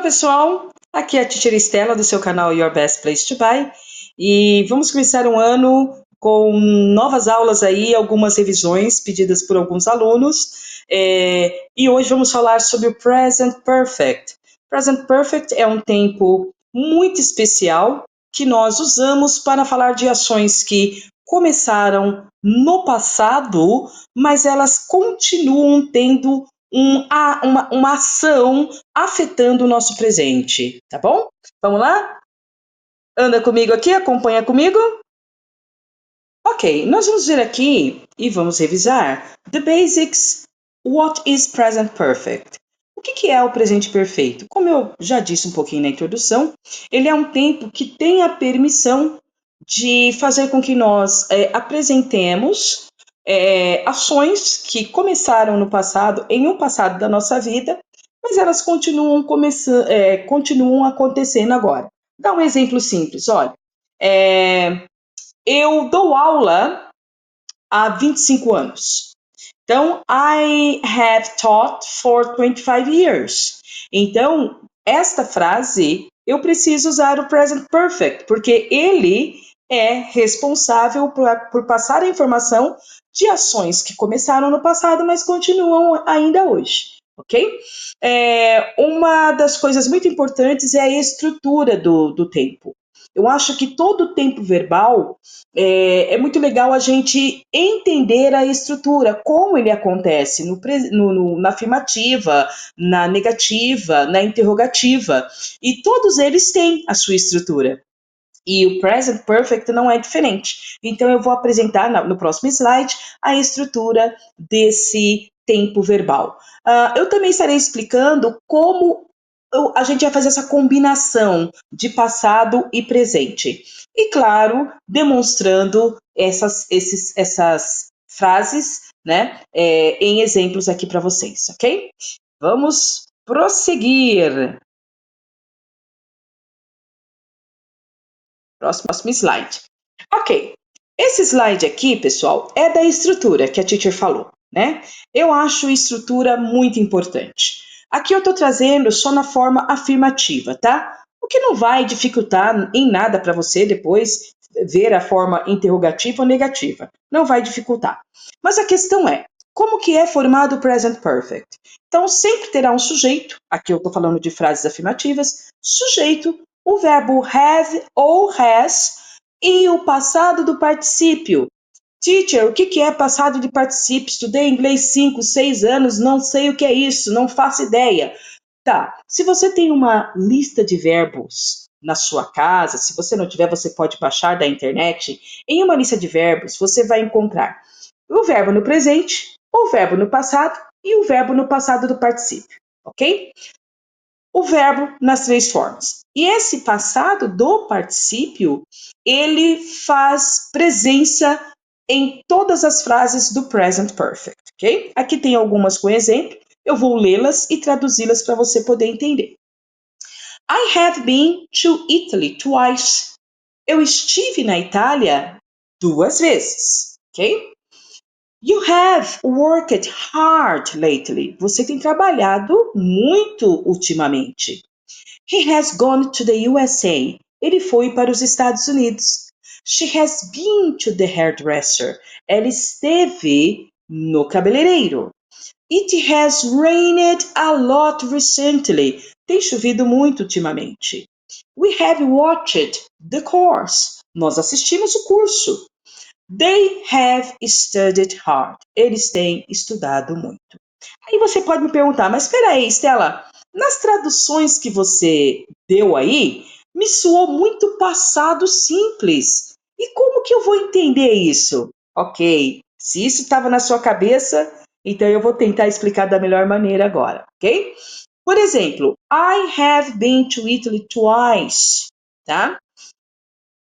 pessoal, aqui é a Teacher Estela do seu canal Your Best Place to Buy e vamos começar um ano com novas aulas aí, algumas revisões pedidas por alguns alunos e hoje vamos falar sobre o Present Perfect. Present Perfect é um tempo muito especial que nós usamos para falar de ações que começaram no passado, mas elas continuam tendo uma ação afetando o nosso presente, tá bom? Vamos lá? Anda comigo aqui, acompanha comigo. Ok, nós vamos ver aqui e vamos revisar The Basics, What is Present Perfect? O que é o presente perfeito? Como eu já disse um pouquinho na introdução, ele é um tempo que tem a permissão de fazer com que nós apresentemos ações que começaram no passado, em um passado da nossa vida, mas elas continuam acontecendo agora. Dá um exemplo simples, olha. Eu dou aula há 25 anos. Então, I have taught for 25 years. Então, esta frase, eu preciso usar o present perfect, porque ele é responsável por passar a informação de ações que começaram no passado, mas continuam ainda hoje, ok? Uma das coisas muito importantes é a estrutura do tempo. Eu acho que todo o tempo verbal é muito legal a gente entender a estrutura, como ele acontece na afirmativa, na negativa, na interrogativa. E todos eles têm a sua estrutura. E o Present Perfect não é diferente. Então, eu vou apresentar no próximo slide a estrutura desse tempo verbal. Eu também estarei explicando como a gente vai fazer essa combinação de passado e presente. E, claro, demonstrando essas frases, né, em exemplos aqui para vocês, ok? Vamos prosseguir. Próximo slide. Ok, esse slide aqui, pessoal, é da estrutura que a teacher falou, né? Eu acho estrutura muito importante. Aqui eu estou trazendo só na forma afirmativa, tá? O que não vai dificultar em nada para você depois ver a forma interrogativa ou negativa. Não vai dificultar. Mas a questão é, como que é formado o present perfect? Então, sempre terá um sujeito, aqui eu estou falando de frases afirmativas, sujeito, o verbo have ou has e o passado do particípio. Teacher, o que é passado de particípio? Estudei inglês 5, 6 anos, não sei o que é isso, não faço ideia. Tá, se você tem uma lista de verbos na sua casa, se você não tiver, você pode baixar da internet. Em uma lista de verbos, você vai encontrar o verbo no presente, o verbo no passado e o verbo no passado do particípio, ok? O verbo nas três formas. E esse passado do particípio, ele faz presença em todas as frases do present perfect, ok? Aqui tem algumas com exemplo, eu vou lê-las e traduzi-las para você poder entender. I have been to Italy twice. Eu estive na Itália 2 vezes, ok? You have worked hard lately. Você tem trabalhado muito ultimamente. He has gone to the USA. Ele foi para os Estados Unidos. She has been to the hairdresser. Ela esteve no cabeleireiro. It has rained a lot recently. Tem chovido muito ultimamente. We have watched the course. Nós assistimos o curso. They have studied hard. Eles têm estudado muito. Aí você pode me perguntar, mas espera aí, Estela, nas traduções que você deu aí, me soou muito passado simples. E como que eu vou entender isso? Ok, se isso estava na sua cabeça, então eu vou tentar explicar da melhor maneira agora, ok? Por exemplo, I have been to Italy twice, tá?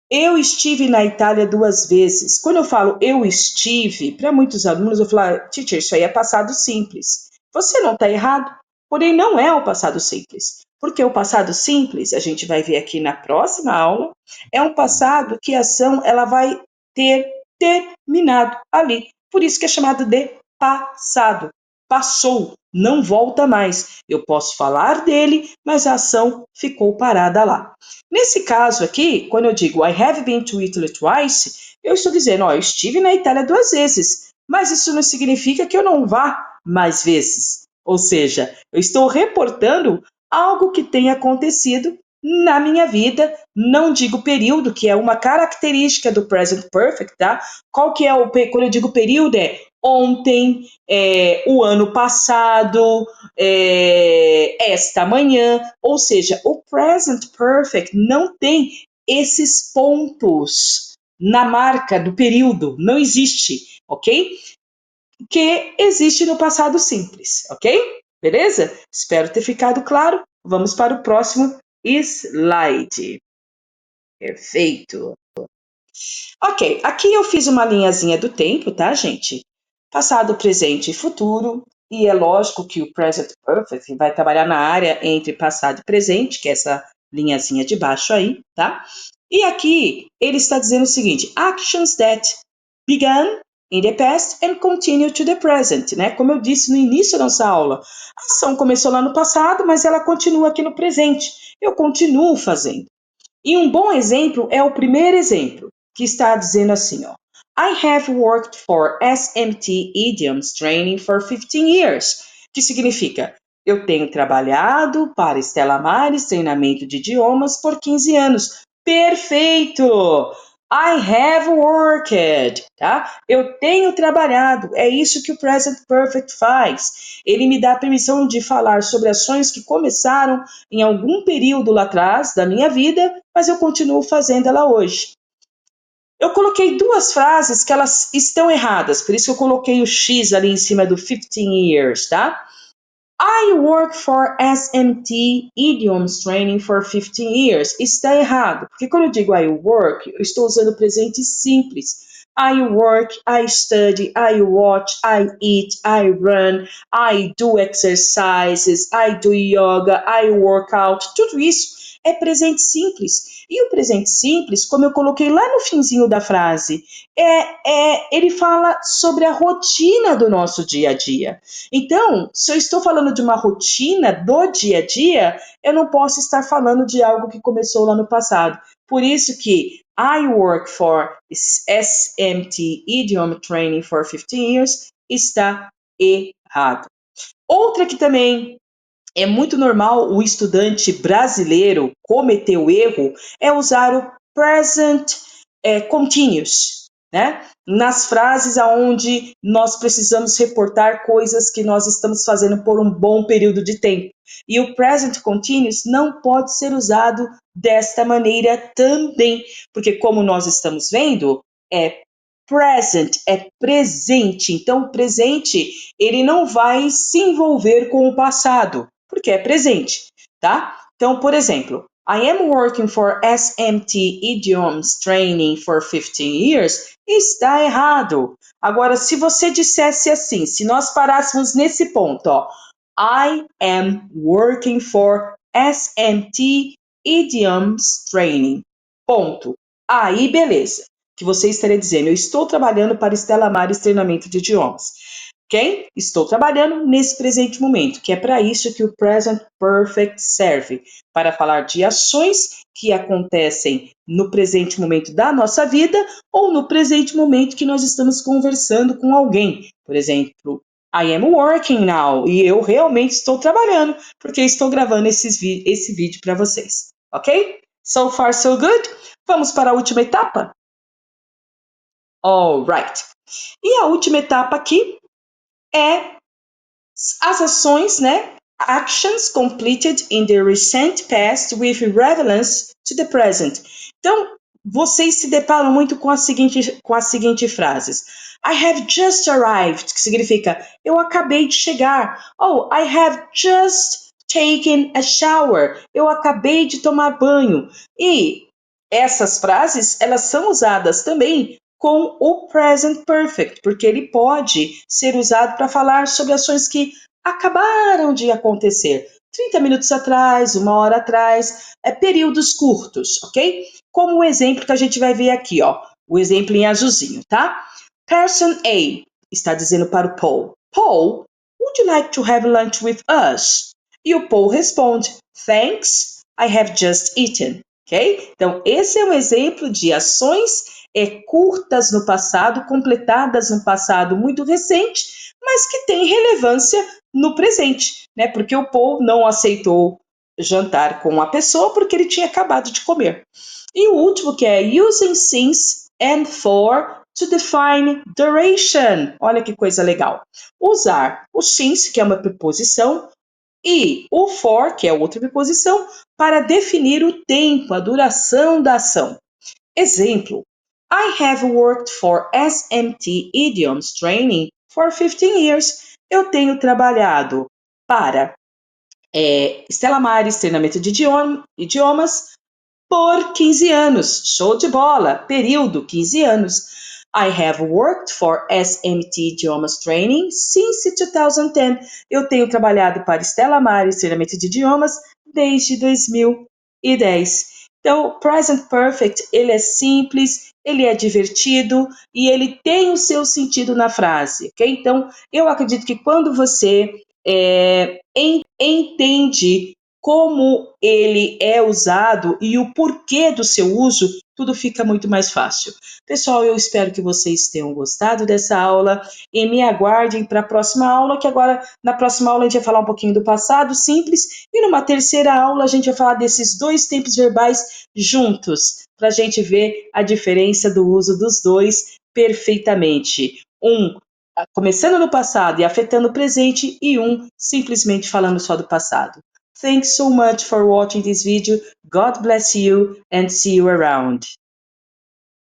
Eu estive na Itália 2 vezes. Quando eu falo eu estive, para muitos alunos eu falo, teacher, isso aí é passado simples. Você não está errado, porém não é o passado simples. Porque o passado simples, a gente vai ver aqui na próxima aula, é um passado que a ação ela vai ter terminado ali. Por isso que é chamado de passado. passou, não volta mais. Eu posso falar dele, mas a ação ficou parada lá. Nesse caso aqui, quando eu digo I have been to Italy twice, eu estou dizendo, ó, eu estive na Itália 2 vezes, mas isso não significa que eu não vá mais vezes. Ou seja, eu estou reportando algo que tem acontecido na minha vida, não digo período, que é uma característica do present perfect, tá? Qual que é quando eu digo período é ontem, o ano passado, esta manhã, ou seja, o present perfect não tem esses pontos na marca do período, não existe, ok? Que existe no passado simples, ok? Beleza? Espero ter ficado claro. Vamos para o próximo slide. Perfeito. Ok, aqui eu fiz uma linhazinha do tempo, tá, gente? Passado, presente e futuro. E é lógico que o present perfect vai trabalhar na área entre passado e presente, que é essa linhazinha de baixo aí, tá? E aqui ele está dizendo o seguinte: actions that began in the past and continue to the present, né? Como eu disse no início da nossa aula, a ação começou lá no passado, mas ela continua aqui no presente. Eu continuo fazendo. E um bom exemplo é o primeiro exemplo, que está dizendo assim, ó. I have worked for SMT Idioms Training for 15 years, que significa eu tenho trabalhado para Stella Maris Treinamento de Idiomas por 15 anos. Perfeito! I have worked, tá? Eu tenho trabalhado, é isso que o Present Perfect faz. Ele me dá a permissão de falar sobre ações que começaram em algum período lá atrás da minha vida, mas eu continuo fazendo ela hoje. Eu coloquei 2 frases que elas estão erradas, por isso que eu coloquei o X ali em cima do 15 years, tá? I work for SMT Idioms Training for 15 years. Está errado, porque quando eu digo I work, eu estou usando o presente simples. I work, I study, I watch, I eat, I run, I do exercises, I do yoga, I work out. Tudo isso é presente simples. E o presente simples, como eu coloquei lá no finzinho da frase, ele fala sobre a rotina do nosso dia a dia. Então, se eu estou falando de uma rotina do dia a dia, eu não posso estar falando de algo que começou lá no passado. Por isso que I work for SMT Idiom Training for 15 years está errado. Outra que também é muito normal o estudante brasileiro cometer o erro é usar o present continuous, né? Nas frases aonde nós precisamos reportar coisas que nós estamos fazendo por um bom período de tempo. E o present continuous não pode ser usado desta maneira também, porque como nós estamos vendo, é present, é presente. Então, o presente, ele não vai se envolver com o passado, porque é presente, tá? Então, por exemplo, I am working for SMT Idioms Training for 15 years, está errado. Agora, se você dissesse assim, se nós parássemos nesse ponto, ó, I am working for SMT Idioms Training. Ponto. Aí, beleza. Que você estaria dizendo, eu estou trabalhando para Stella Maris Treinamento de Idiomas. Ok? Estou trabalhando nesse presente momento, que é para isso que o Present Perfect serve, para falar de ações que acontecem no presente momento da nossa vida ou no presente momento que nós estamos conversando com alguém. Por exemplo, I am working now, e eu realmente estou trabalhando, porque estou gravando esse vídeo para vocês. Ok? So far, so good? Vamos para a última etapa? Alright. E a última etapa aqui é as ações, né? Actions completed in the recent past with relevance to the present. Então, vocês se deparam muito com as seguintes frases. I have just arrived, que significa eu acabei de chegar. Oh, I have just taken a shower. Eu acabei de tomar banho. E essas frases, elas são usadas também com o present perfect, porque ele pode ser usado para falar sobre ações que acabaram de acontecer. 30 minutos atrás, 1 hora atrás, períodos curtos, ok? Como o exemplo que a gente vai ver aqui, ó, o exemplo em azulzinho, tá? Person A está dizendo para o Paul, Paul, would you like to have lunch with us? E o Paul responde, thanks, I have just eaten. Ok? Então, esse é um exemplo de ações curtas no passado, completadas no passado muito recente, mas que tem relevância no presente, né? Porque o Paul não aceitou jantar com a pessoa porque ele tinha acabado de comer. E o último que é using since and for to define duration. Olha que coisa legal. Usar o since, que é uma preposição, e o for, que é outra preposição, para definir o tempo, a duração da ação. Exemplo: I have worked for SMT Idioms Training for 15 years. Eu tenho trabalhado para Stella Maris Treinamento de Idiomas por 15 anos. Show de bola! Período, 15 anos. I have worked for SMT Idiomas Training since 2010. Eu tenho trabalhado para Stella Maris Treinamento de Idiomas desde 2010. Então, o Present Perfect, ele é simples, ele é divertido e ele tem o seu sentido na frase, ok? Então, eu acredito que quando você entende como ele é usado e o porquê do seu uso, tudo fica muito mais fácil. Pessoal, eu espero que vocês tenham gostado dessa aula e me aguardem para a próxima aula, que agora na próxima aula a gente vai falar um pouquinho do passado simples e numa terceira aula a gente vai falar desses dois tempos verbais juntos, para a gente ver a diferença do uso dos dois perfeitamente. Um começando no passado e afetando o presente e um simplesmente falando só do passado. Thanks so much for watching this video. God bless you and see you around.